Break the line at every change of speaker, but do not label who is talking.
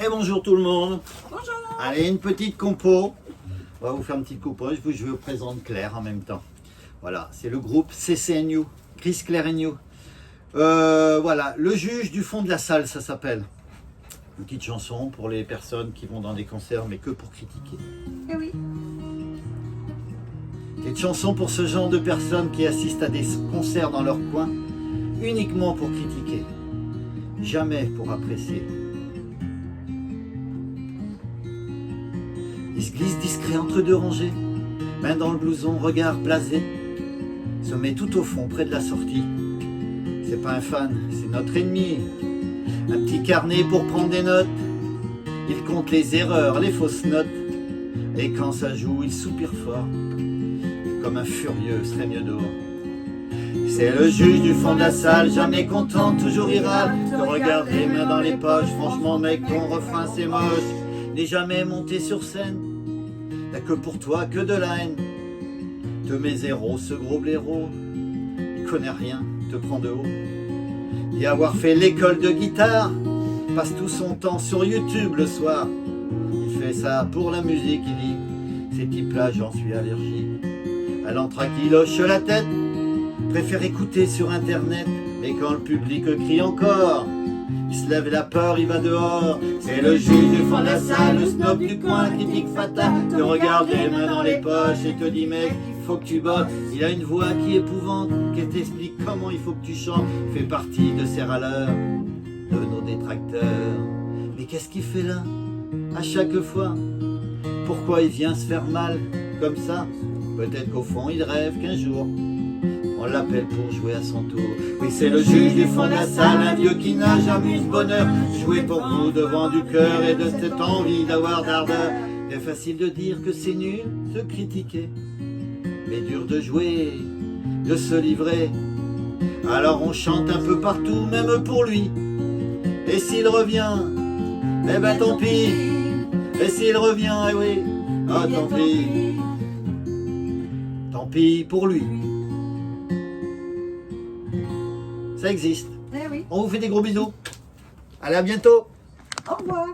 Et bonjour tout le monde.
Bonjour.
Allez, une petite compo. On va vous faire une petite compo. Je vous présente Claire en même temps. Voilà, c'est le groupe CCNU, Chris, Claire and You. Voilà, le juge du fond de la salle, ça s'appelle. Une petite chanson pour les personnes qui vont dans des concerts, mais que pour critiquer.
Eh oui.
Une chanson pour ce genre de personnes qui assistent à des concerts dans leur coin, uniquement pour critiquer, jamais pour apprécier. Il se glisse discret entre deux rangées, main dans le blouson, regard blasé, se met tout au fond, près de la sortie. C'est pas un fan, c'est notre ennemi. Un petit carnet pour prendre des notes. Il compte les erreurs, les fausses notes. Et quand ça joue, il soupire fort. Comme un furieux, serait mieux dehors. C'est le juge du fond de la salle, jamais content, toujours il râle. Te regarde les mains dans les poches, franchement mec, ton refrain c'est moche. N'est jamais monté sur scène, t'as que pour toi que de la haine. Te mets zéro, ce gros blaireau, il connaît rien, te prend de haut. Et avoir fait l'école de guitare, passe tout son temps sur YouTube le soir. Il fait ça pour la musique, il dit, ces types-là j'en suis allergique. À l'entraque il hoche la tête, préfère écouter sur internet. Mais quand le public crie encore, il se lève la peur, il va dehors. C'est le juge du fond de la salle, le snob du coin, critique fatal. Te regarde les mains dans les poches et te dit mec, il faut que tu bosses. Il a une voix qui épouvante, qui t'explique comment il faut que tu chantes. Il fait partie de ces râleurs, de nos détracteurs. Mais qu'est-ce qu'il fait là, à chaque fois? Pourquoi il vient se faire mal comme ça? Peut-être qu'au fond il rêve qu'un jour on l'appelle pour jouer à son tour. Oui, c'est le juge du fond de la salle, un vieux qui n'a jamais eu ce bonheur. Jouer pour vous devant du cœur et de cette envie d'avoir d'ardeur. C'est facile de dire que c'est nul, se critiquer, mais dur de jouer, de se livrer. Alors on chante un peu partout, même pour lui. Et s'il revient, eh ben tant pis. Et s'il revient, eh oui, ah tant pis. Tant pis pour lui. Ça existe.
Eh oui.
On vous fait des gros bisous. Allez, à bientôt.
Au revoir.